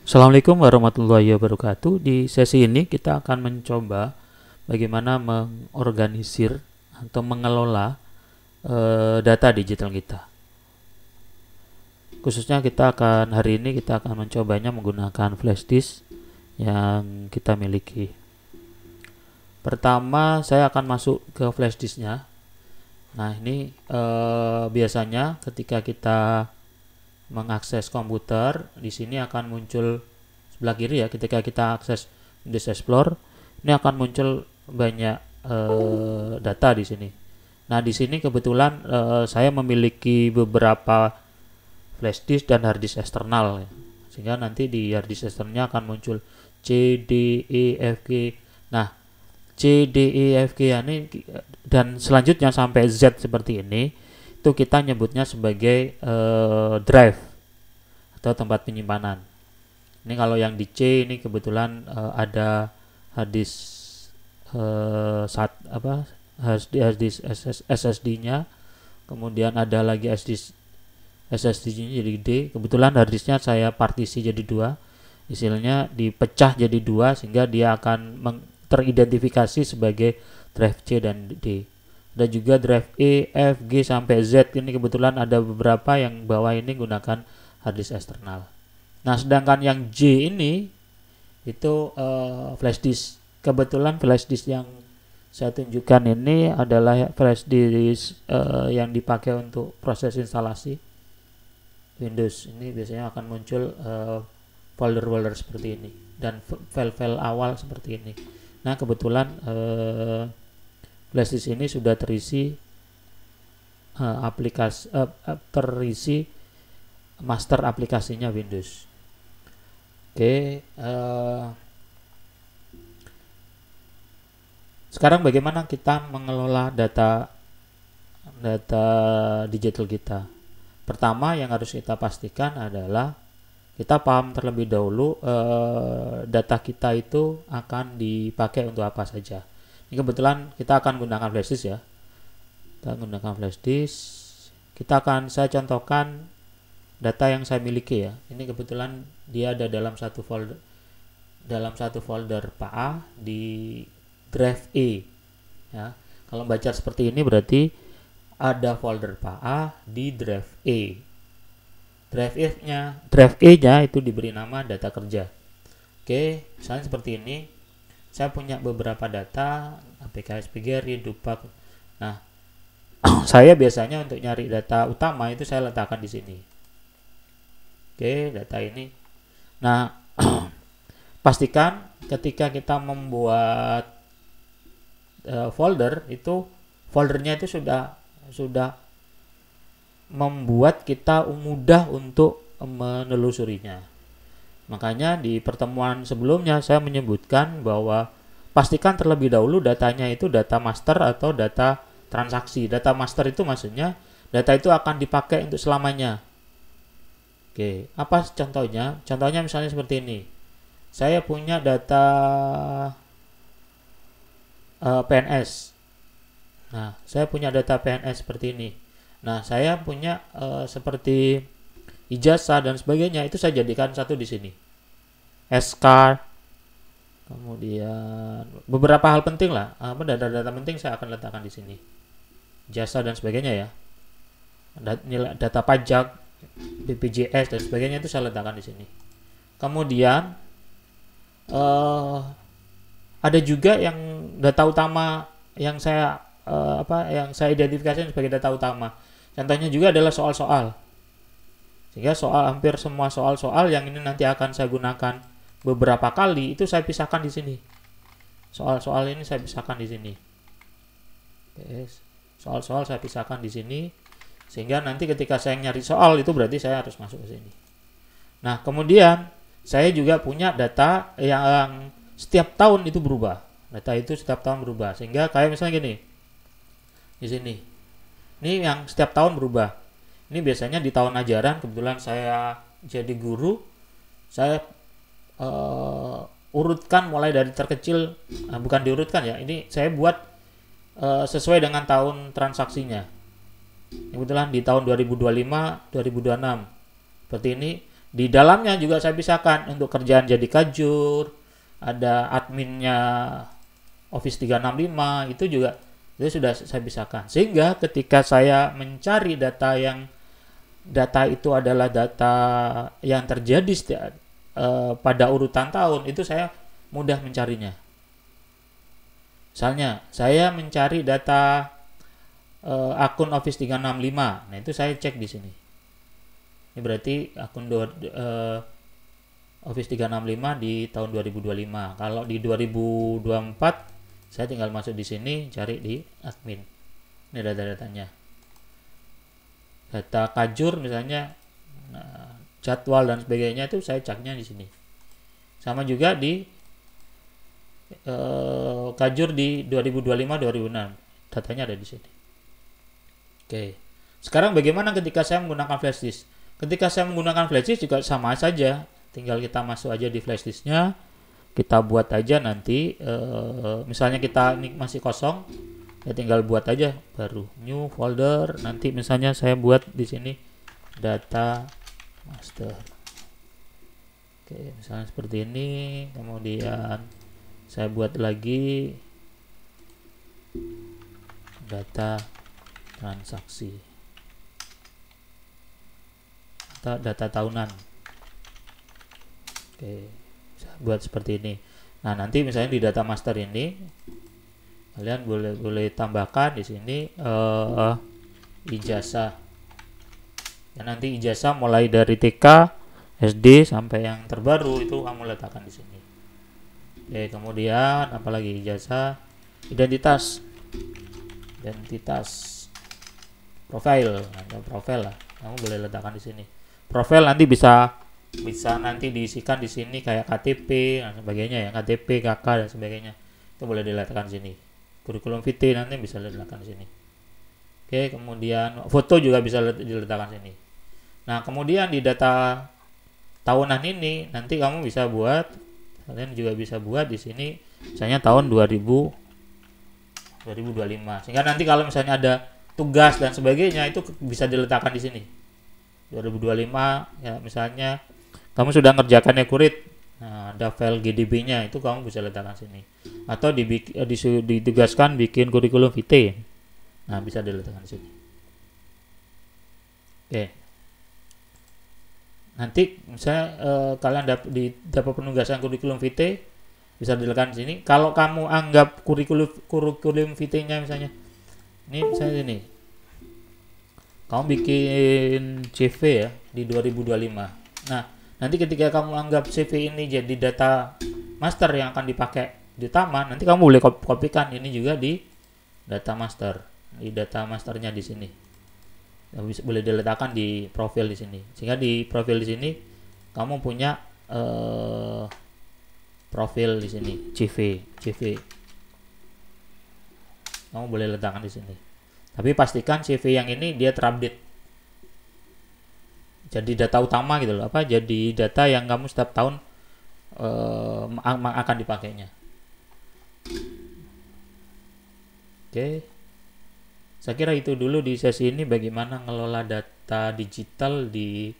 Assalamualaikum warahmatullahi wabarakatuh. Di sesi ini kita akan mencoba bagaimana mengorganisir atau mengelola data digital kita. Khususnya hari ini kita akan mencobanya menggunakan flash disk yang kita miliki. Pertama, saya akan masuk ke flash disknya. Nah, ini biasanya ketika kita mengakses komputer, di sini akan muncul sebelah kiri ya, ketika kita akses Windows Explorer, ini akan muncul banyak data di sini. Nah, di sini kebetulan saya memiliki beberapa flash disk dan hard disk eksternal ya. Sehingga nanti di hard disk eksternalnya akan muncul C, D, E, F, G. Nah, C, D, E, F, G ini dan selanjutnya sampai Z seperti ini, itu kita nyebutnya sebagai drive atau tempat penyimpanan. Ini kalau yang di C ini kebetulan ada hard disk SSD-nya, kemudian ada lagi SSD-nya jadi D. Kebetulan hard disknya saya partisi jadi dua, istilahnya dipecah jadi dua sehingga dia akan teridentifikasi sebagai drive C dan D. Dan juga drive E, F, G sampai Z ini kebetulan ada beberapa yang bawah ini gunakan hard disk eksternal. Nah, sedangkan yang J ini itu flash disk. Kebetulan flash disk yang saya tunjukkan ini adalah flash disk yang dipakai untuk proses instalasi Windows. Ini biasanya akan muncul folder-folder seperti ini dan file-file awal seperti ini. Nah, kebetulan flash disk ini sudah terisi terisi master aplikasinya Windows. Oke, sekarang bagaimana kita mengelola data digital kita? Pertama yang harus kita pastikan adalah kita paham terlebih dahulu data kita itu akan dipakai untuk apa saja. Ini kebetulan kita akan gunakan flash disk ya. Kita gunakan flash disk. Saya contohkan data yang saya miliki ya. Ini kebetulan dia ada dalam satu folder PA di drive E. Ya. Kalau baca seperti ini berarti ada folder PA di drive E. Drive E-nya itu diberi nama data kerja. Oke, misalnya seperti ini. Saya punya beberapa data APK SPGRI, Dupak. Nah, saya biasanya untuk nyari data utama itu saya letakkan di sini. Oke, data ini. Nah, pastikan ketika kita membuat folder itu foldernya itu sudah membuat kita mudah untuk menelusurinya. Makanya di pertemuan sebelumnya saya menyebutkan bahwa pastikan terlebih dahulu datanya itu data master atau data transaksi. Data master itu maksudnya data itu akan dipakai untuk selamanya. Oke, apa contohnya? Contohnya misalnya seperti ini. Saya punya data PNS. Nah, saya punya data PNS seperti ini. Nah, saya punya seperti ijazah dan sebagainya, itu saya jadikan satu di sini. SK, kemudian beberapa hal penting lah, data-data penting saya akan letakkan di sini. Jasa dan sebagainya ya. Data pajak, BPJS dan sebagainya itu saya letakkan di sini. Kemudian ada juga yang data utama yang saya identifikasikan sebagai data utama. Contohnya juga adalah soal-soal. Sehingga hampir semua soal-soal yang ini nanti akan saya gunakan beberapa kali itu saya pisahkan di sini. Soal-soal ini saya pisahkan di sini. Soal-soal saya pisahkan di sini sehingga nanti ketika saya nyari soal itu berarti saya harus masuk ke sini. Nah, kemudian saya juga punya data yang setiap tahun itu berubah. Data itu setiap tahun berubah. Sehingga kayak misalnya gini. Di sini. Ini yang setiap tahun berubah. Ini biasanya di tahun ajaran, kebetulan saya jadi guru, saya urutkan mulai dari terkecil, bukan diurutkan ya, ini saya buat sesuai dengan tahun transaksinya. Kebetulan di tahun 2025, 2026, seperti ini. Di dalamnya juga saya pisahkan untuk kerjaan jadi kajur, ada adminnya Office 365, itu juga itu sudah saya pisahkan. Sehingga ketika saya mencari data itu adalah data yang terjadi pada urutan tahun, itu saya mudah mencarinya. Misalnya saya mencari data akun Office 365, nah itu saya cek di sini. Ini berarti akun Office 365 di tahun 2025. Kalau di 2024 saya tinggal masuk di sini, cari di admin. Ini data-datanya. Data kajur misalnya, jadwal dan sebagainya itu saya ceknya di sini. Sama juga di kajur di 2025-2006, datanya ada di sini. Oke. Sekarang bagaimana ketika saya menggunakan flash disk? Ketika saya menggunakan flash disk juga sama saja, tinggal kita masuk aja di flash disknya, kita buat aja nanti, misalnya kita ini masih kosong, ya tinggal buat aja baru new folder. Nanti misalnya saya buat di sini data master. Oke, misalnya seperti ini, kemudian saya buat lagi data transaksi, data tahunan. Oke, saya buat seperti ini. Nah, nanti misalnya di data master ini kalian boleh tambahkan di sini ijazah. Ya, nanti ijazah mulai dari TK, SD sampai yang terbaru itu kamu letakkan di sini. Oke, kemudian apalagi ijazah, identitas, profil, ada profil lah, kamu boleh letakkan di sini. Profil nanti bisa nanti diisikan di sini kayak KTP dan sebagainya ya, KTP, KK dan sebagainya, itu boleh diletakkan di sini. Kurikulum vitae nanti bisa diletakkan di sini. Oke, kemudian foto juga bisa diletakkan di sini. Nah, kemudian di data tahunan ini nanti kamu bisa buat, kalian juga bisa buat di sini misalnya tahun 2025, sehingga nanti kalau misalnya ada tugas dan sebagainya itu bisa diletakkan di sini 2025 ya, misalnya kamu sudah ngerjakan Ekurit, nah, ada file GDB-nya itu kamu bisa letakkan sini, atau ditugaskan bikin kurikulum vitae, nah bisa diletakkan di sini. Oke, nanti misalnya kalian dapat penugasan kurikulum vitae, bisa diletakkan di sini. Kalau kamu anggap kurikulum vitae-nya misalnya ini misalnya ini, kamu bikin CV ya di 2025. Nah, nanti ketika kamu anggap CV ini jadi data master yang akan dipakai di taman, nanti kamu boleh kopikan ini juga di data master. Di data masternya di sini. Boleh diletakkan di profil di sini. Sehingga di profil di sini kamu punya profil di sini, CV. Kamu boleh letakkan di sini. Tapi pastikan CV yang ini dia terupdate. Jadi data utama gitu loh, jadi data yang kamu setiap tahun akan dipakainya. Oke. Saya kira itu dulu di sesi ini, bagaimana ngelola data digital di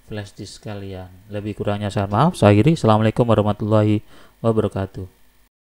flash disk kalian. Lebih kurangnya saya maaf. Saya akhiri. Assalamualaikum warahmatullahi wabarakatuh.